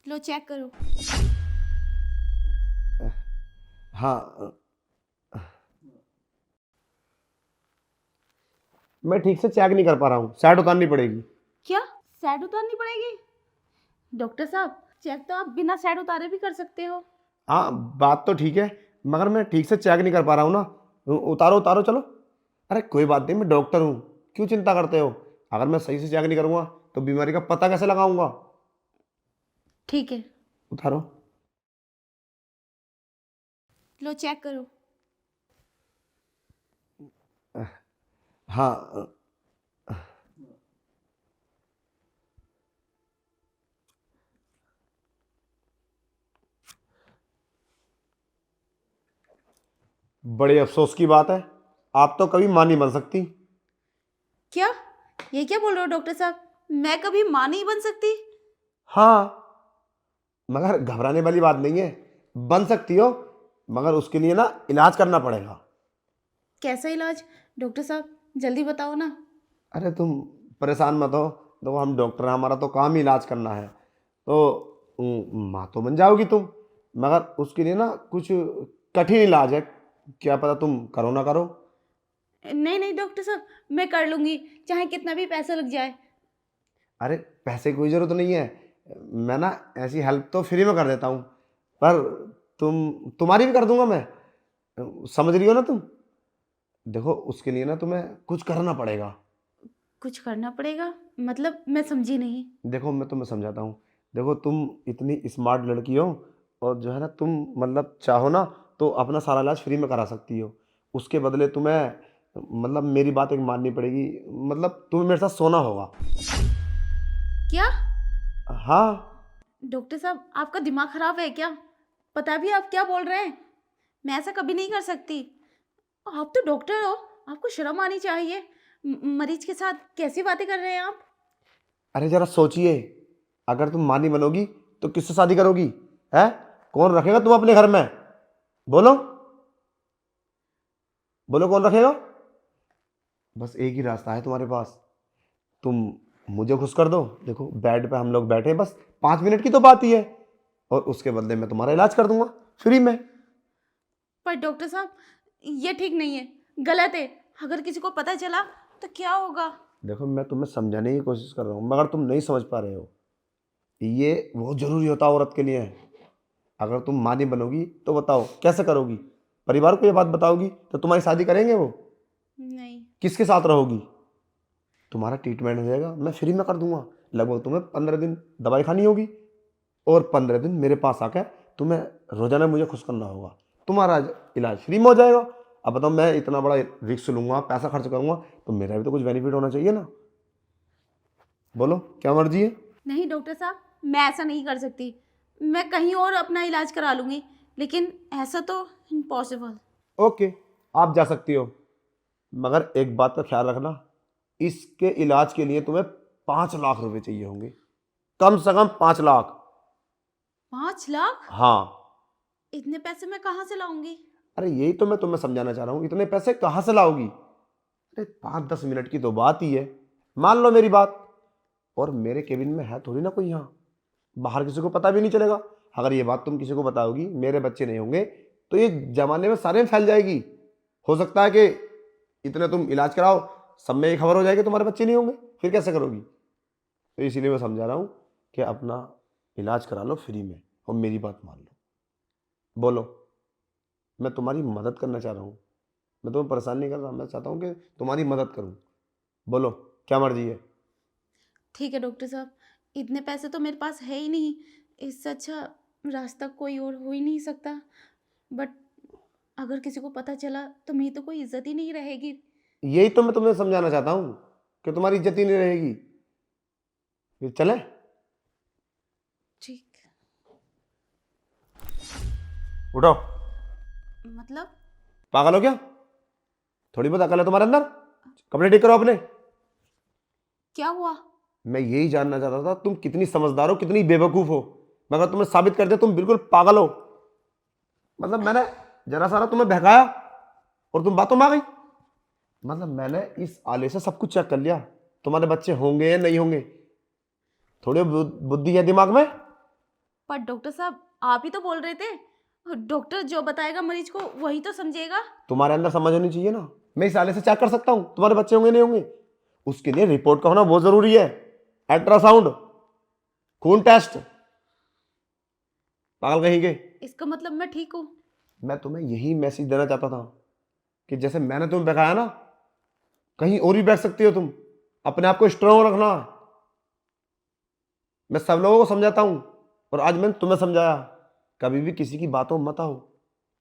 लो check करो। हाँ, मैं ठीक से चेक नहीं कर पा रहा हूँ, साइड उतारनी पड़ेगी। क्या सैड उतारनी पड़ेगी? डॉक्टर साहब चेक तो आप बिना सैड उतारे भी कर सकते हो। हाँ, बात तो ठीक है, मगर मैं ठीक से चेक नहीं कर पा रहा हूँ ना। उतारो उतारो चलो। अरे कोई बात नहीं, मैं डॉक्टर हूँ, क्यों चिंता करते हो? अगर मैं सही से चेक नहीं करूँगा तो बीमारी का पता कैसे लगाऊंगा? ठीक है, उतारो। लो चेक करो। हाँ, बड़े अफसोस की बात है, आप तो कभी मां नहीं बन सकती। क्या? ये क्या बोल रहे हो डॉक्टर साहब? मैं कभी मां नहीं बन सकती? हाँ, मगर घबराने वाली बात नहीं है, बन सकती हो, मगर उसके लिए ना इलाज करना पड़ेगा। कैसा इलाज? डॉक्टर साहब जल्दी बताओ ना। अरे तुम परेशान मत हो, देखो हम डॉक्टर हैं, हमारा तो काम ही इलाज करना है। तो माँ तो बन जाओगी तुम, मगर उसके लिए ना कुछ कठिन इलाज है, क्या पता तुम करो ना करो। नहीं नहीं डॉक्टर साहब, मैं कर लूंगी, चाहे कितना भी पैसा लग जाए। अरे पैसे की कोई ज़रूरत नहीं है, मैं ना ऐसी हेल्प तो फ्री में कर देता हूँ, पर तुम्हारी भी कर दूंगा मैं, समझ रही हो ना तुम? देखो उसके लिए ना तुम्हें कुछ करना पड़ेगा। कुछ करना पड़ेगा? मतलब मैं समझी नहीं। देखो मैं तुम्हें समझाता हूँ। देखो तुम इतनी स्मार्ट लड़की हो, और जो है ना तुम मतलब चाहो ना तो अपना सारा इलाज फ्री में करा सकती हो। उसके बदले तुम्हें मतलब मेरी बात एक माननी पड़ेगी, मतलब तुम्हें मेरे साथ सोना होगा। क्या? हाँ। डॉक्टर साहब आपका दिमाग खराब है क्या? पता भी आप क्या बोल रहे हैं? मैं ऐसा कभी नहीं कर सकती। आप तो डॉक्टर हो, आपको शर्म आनी चाहिए। मरीज के साथ कैसी बातें कर रहे हैं आप? अरे जरा सोचिए, अगर तुम मां नहीं बनोगी तो किससे शादी करोगी? है, कौन रखेगा तुम अपने घर में? बोलो, बोलो कौन रखेगा? बस एक ही रास्ता है तुम्हारे पास, तुम मुझे खुश कर दो। देखो बेड पे हम लोग बैठे हैं, बस 5 मिनट की तो बात ही है, और उसके बदले मैं तुम्हारा इलाज कर दूंगा फ्री में। पर डॉक्टर साहब ये ठीक नहीं है, गलत है। अगर किसी को पता चला तो क्या होगा? देखो मैं तुम्हें समझाने की कोशिश कर रहा हूँ, मगर तुम नहीं समझ पा रहे हो। ये बहुत जरूरी होता है औरत के लिए। अगर तुम मां नहीं बनोगी तो बताओ कैसे करोगी? परिवार को ये बात बताओगी तो तुम्हारी शादी करेंगे वो? नहीं। किसके साथ रहोगी? तुम्हारा ट्रीटमेंट हो जाएगा, मैं फ्री में कर दूंगा। लगभग तुम्हें 15 दिन दवाई खानी होगी, और 15 दिन मेरे पास आकर तुम्हें रोजाना मुझे खुश करना होगा। तुम्हारा इलाज फ्री में हो जाएगा। अब बताओ, मैं इतना बड़ा रिस्क लूंगा, पैसा खर्च करूंगा, तो मेरा भी तो कुछ बेनिफिट होना चाहिए ना। बोलो क्या मर्जी है। नहीं डॉक्टर साहब, मैं ऐसा नहीं कर सकती। मैं कहीं और अपना इलाज करा लूँगी, लेकिन ऐसा तो इम्पॉसिबल। ओके, आप जा सकती हो, मगर एक बात का ख्याल रखना, इसके इलाज के लिए तुम्हें 5 लाख रुपए चाहिए होंगे, कम से कम 5 लाख। 5 लाख? हाँ। इतने पैसे मैं कहाँ से लाऊंगी? अरे यही तो मैं तुम्हें समझाना चाह रहा हूँ, इतने पैसे कहाँ से लाओगी? अरे 5-10 मिनट की तो बात ही है, मान लो मेरी बात। और मेरे केबिन में है थोड़ी ना कोई यहाँ, बाहर किसी को पता भी नहीं चलेगा। अगर ये बात तुम किसी को बताओगी, मेरे बच्चे नहीं होंगे, तो ये जमाने में सारे में फैल जाएगी। हो सकता है कि इतने तुम इलाज कराओ, सब में ये खबर हो जाएगी तुम्हारे बच्चे नहीं होंगे, फिर कैसे करोगी? तो इसीलिए मैं समझा रहा हूँ कि अपना इलाज करा लो फ्री में, और मेरी बात मान लो। बोलो, मैं तुम्हारी मदद करना चाह रहा हूँ, मैं तुम्हें परेशान नहीं कर रहा, मैं चाहता हूँ कि तुम्हारी मदद करूँ। बोलो क्या मर्जी है। ठीक है डॉक्टर साहब, इतने पैसे तो मेरे पास है ही नहीं। इससे अच्छा रास्ता कोई और हो ही नहीं सकता। बट अगर किसी को पता चला तो मेरी तो कोई इज्जत ही नहीं रहेगी। यही तो मैं तुम्हें समझाना चाहता हूँ कि तुम्हारी इज्जत ही नहीं रहेगी। फिर चले? ठीक। उठो। मतलब? पागल हो क्या? थोड़ी बहुत अकल है तुम्हारे अंदर? कपड़े ठीक करो अपने। क्या हुआ? मैं यही जानना चाहता था तुम कितनी समझदार हो, कितनी बेवकूफ हो, मगर तुम्हें साबित कर दिया तुम बिल्कुल पागल हो। मतलब मैंने जरा सारा तुम्हें बहकाया और तुम बातों में आ गई। मतलब मैंने इस आले से सब कुछ चेक कर लिया, तुम्हारे बच्चे होंगे या नहीं होंगे। थोड़ी बुद्धि है दिमाग में? पर डॉक्टर साहब आप ही तो बोल रहे थे डॉक्टर जो बताएगा मरीज को वही तो समझेगा। तुम्हारे अंदर समझ होनी चाहिए ना। मैं इस आले से चेक कर सकता हूँ तुम्हारे बच्चे होंगे नहीं होंगे, उसके लिए रिपोर्ट का होना बहुत जरूरी है। अल्ट्रासाउंड, खून टेस्ट, पागल कहीं के। इसका मतलब मैं ठीक हूँ? मैं तुम्हें यही मैसेज देना चाहता था कि जैसे मैंने तुम्हें बकाया ना, कहीं और भी बैठ सकती हो तुम। अपने आप को स्ट्रांग रखना। मैं सब लोगों को समझाता हूं और आज मैंने तुम्हें समझाया। कभी भी किसी की बातों में मत आओ,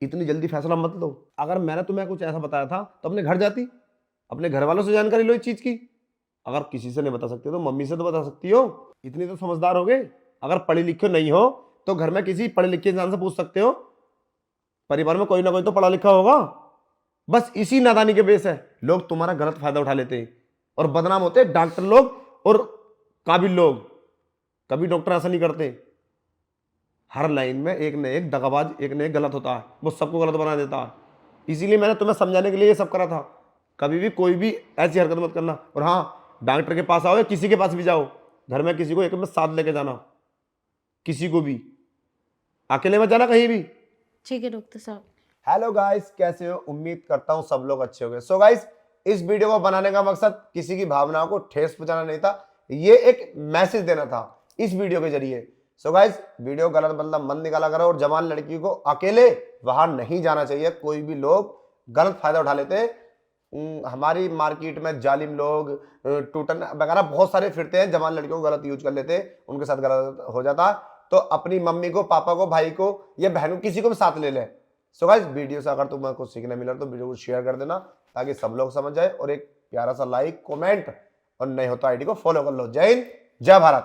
इतनी जल्दी फैसला मत लो। अगर मैंने तुम्हें कुछ ऐसा बताया था तो अपने घर जाती, अपने घर वालों से जानकारी लो इस चीज की। अगर किसी से नहीं बता सकते तो मम्मी से तो बता सकती हो। इतनी तो समझदार हो गए। अगर पढ़े लिखे नहीं हो तो घर में किसी पढ़े लिखे इंसान से पूछ सकते हो। परिवार में कोई ना कोई तो पढ़ा लिखा होगा। बस इसी नादानी के बेस है लोग तुम्हारा गलत फायदा उठा लेते हैं और बदनाम होते हैं डॉक्टर लोग और काबिल लोग। कभी डॉक्टर ऐसा नहीं करते। हर लाइन में एक न एक दगाबाज, एक न एक गलत होता है, वो सबको गलत बना देता है। इसीलिए मैंने तुम्हें समझाने के लिए ये सब करा था। कभी भी कोई भी ऐसी हरकत मत करना। और हाँ, डॉक्टर के पास आओ या किसी के पास भी जाओ, घर में किसी को एक में साथ लेके जाना, किसी को भी अकेले मत जाना कहीं भी। ठीक है डॉक्टर साहब। हेलो गाइस, कैसे हो? उम्मीद करता हूं सब लोग अच्छे होंगे। सो गाइस, इस वीडियो को बनाने का मकसद किसी की भावनाओं को ठेस पहुंचाना नहीं था, ये एक मैसेज देना था इस वीडियो के जरिए। सो गाइस, वीडियो गलत मतलब मत निकाला करो और जवान लड़की को अकेले बाहर नहीं जाना चाहिए। कोई भी लोग गलत फायदा उठा लेते हैं। हमारी मार्केट में जालिम लोग, टूटन वगैरह बहुत सारे फिरते हैं, जवान लड़कियों को गलत यूज कर लेते हैं, उनके साथ गलत हो जाता है। तो अपनी मम्मी को, पापा को, भाई को या बहन को, किसी को भी साथ ले ले। सो गाइस, वीडियो से अगर तुम्हें कुछ सीखने मिला तो वीडियो को शेयर कर देना ताकि सब लोग समझ जाए, और एक प्यारा सा लाइक, कमेंट, और नए हो तो आईडी को फॉलो कर लो। जय हिंद, जय भारत।